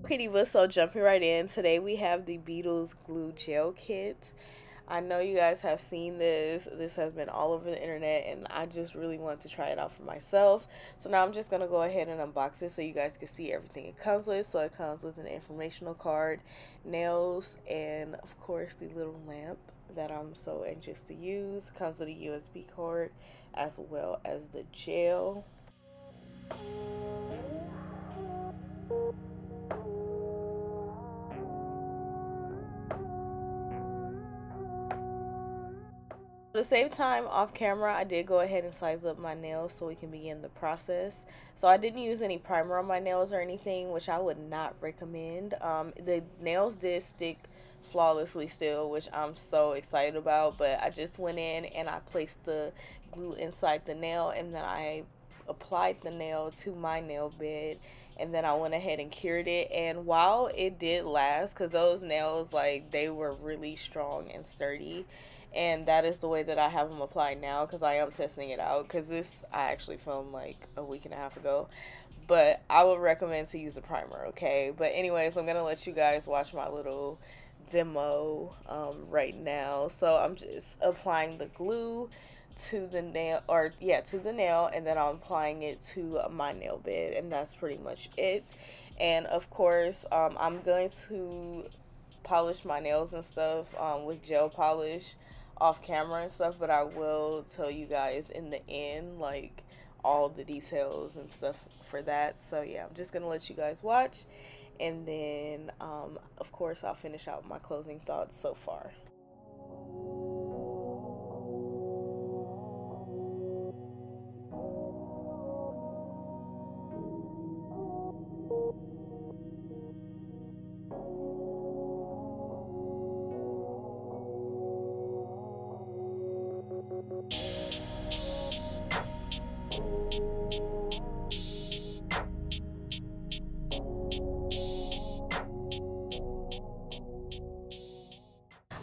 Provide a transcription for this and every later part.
Kitty was so jumping right in. Today we have the Beetles glue gel kit. I know you guys have seen this. This has been all over the internet and I just really want to try it out for myself. So now I'm just going to go ahead and unbox it so you guys can see everything it comes with. So it comes with an informational card, nails, and of course the little lamp that I'm so anxious to use. It comes with a USB cord as well as the gel. To save time off camera, I did go ahead and size up my nails so we can begin the process. So I didn't use any primer on my nails or anything, which I would not recommend. The nails did stick flawlessly still, which I'm so excited about, but I just went in and I placed the glue inside the nail, and then I applied the nail to my nail bed, and then I went ahead and cured it. And while it did last, because those nails, like, they were really strong and sturdy, and that is the way that I have them applied now, because I am testing it out, because this I actually filmed like a week and a half ago, but I would recommend to use a primer, okay? But anyways, I'm gonna let you guys watch my little demo right now. So I'm just applying the glue to the nail, to the nail, and then I'm applying it to my nail bed, and that's pretty much it. And of course, I'm going to polish my nails and stuff with gel polish off camera and stuff, but I will tell you guys in the end, like, all the details and stuff for that. So yeah, I'm just gonna let you guys watch, and then of course I'll finish out my closing thoughts so far.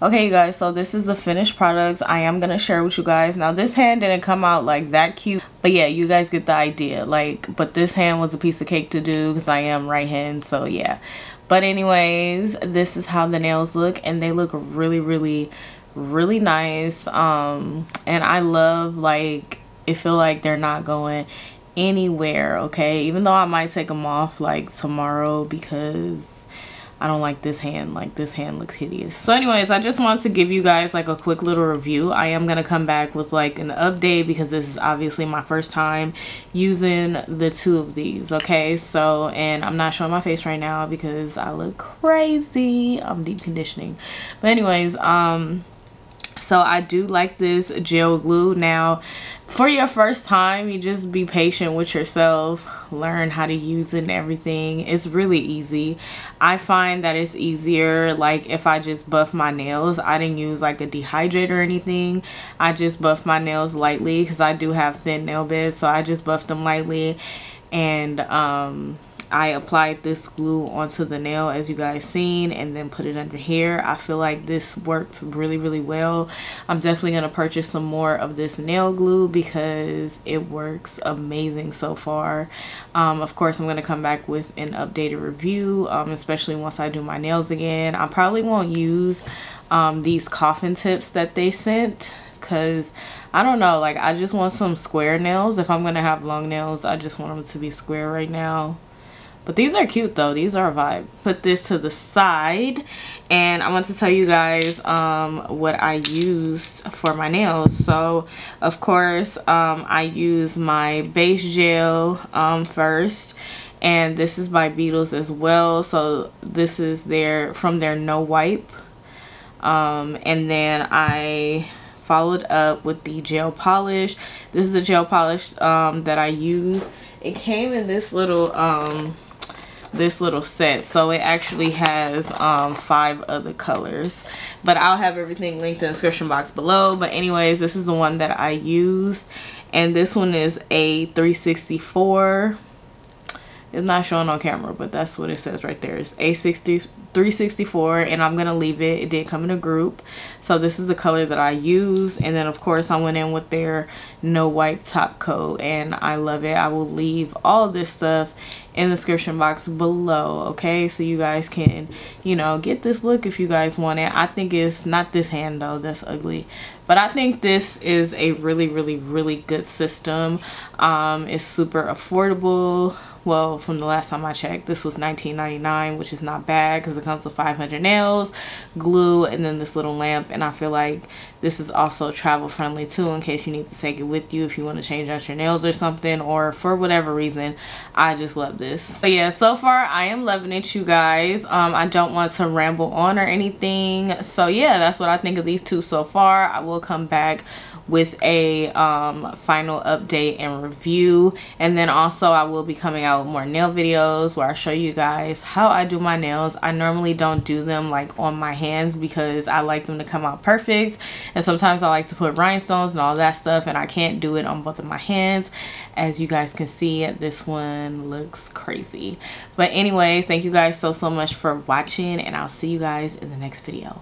Okay, you guys, so this is the finished products I am gonna share with you guys. Now, this hand didn't come out like that cute, but yeah, you guys get the idea. Like, but this hand was a piece of cake to do because I am right hand, so yeah. But anyways, this is how the nails look, and they look really nice. And I love, like, it feel like they're not going anywhere, okay? Even though I might take them off like tomorrow because I don't like this hand. Like, this hand looks hideous. So anyways, I just want to give you guys like a quick little review. I am going to come back with like an update because this is obviously my first time using the two of these, okay? So, and I'm not showing my face right now because I look crazy. I'm deep conditioning. But anyways, so I do like this gel glue. Now, for your first time, you just be patient with yourself, learn how to use it and everything. It's really easy. I find that it's easier, like, if I just buff my nails. I didn't use like a dehydrator or anything. I just buff my nails lightly because I do have thin nail beds, so I just buffed them lightly, and I applied this glue onto the nail, as you guys seen, and then put it under here. I feel like this worked really well. I'm definitely going to purchase some more of this nail glue because it works amazing so far. Of course, I'm going to come back with an updated review, especially once I do my nails again. I probably won't use these coffin tips that they sent, because I don't know, like, I just want some square nails. If I'm going to have long nails, I just want them to be square right now. But these are cute though. These are a vibe. Put this to the side, and I want to tell you guys what I used for my nails. So of course, I use my base gel first, and this is by Beetles as well. So this is from their no wipe, and then I followed up with the gel polish. This is the gel polish that I use. It came in this little set, so it actually has 5 other colors, but I'll have everything linked in the description box below. But anyways, this is the one that I used, and this one is a 364. It's not showing on camera, but that's what it says right there. It's A60 364, and I'm gonna leave it. It did come in a group, so this is the color that I use. And then of course I went in with their no wipe top coat, and I love it. I will leave all of this stuff in the description box below, okay, so you guys can, you know, get this look if you guys want it. I think it's not this hand though, that's ugly, but I think this is a really good system. It's super affordable. Well, from the last time I checked, this was $19.99, which is not bad because it comes with 500 nails, glue, and then this little lamp. And I feel like this is also travel friendly too, in case you need to take it with you if you want to change out your nails or something, or for whatever reason. I just love this. But yeah, so far I am loving it, you guys. I don't want to ramble on or anything, so yeah, that's what I think of these two so far. I will come back with a final update and review, and then also I will be coming out with more nail videos where I show you guys how I do my nails. I normally don't do them like on my hands because I like them to come out perfect, and sometimes I like to put rhinestones and all that stuff, and I can't do it on both of my hands. As you guys can see, this one looks crazy. But anyways, thank you guys so much for watching, and I'll see you guys in the next video.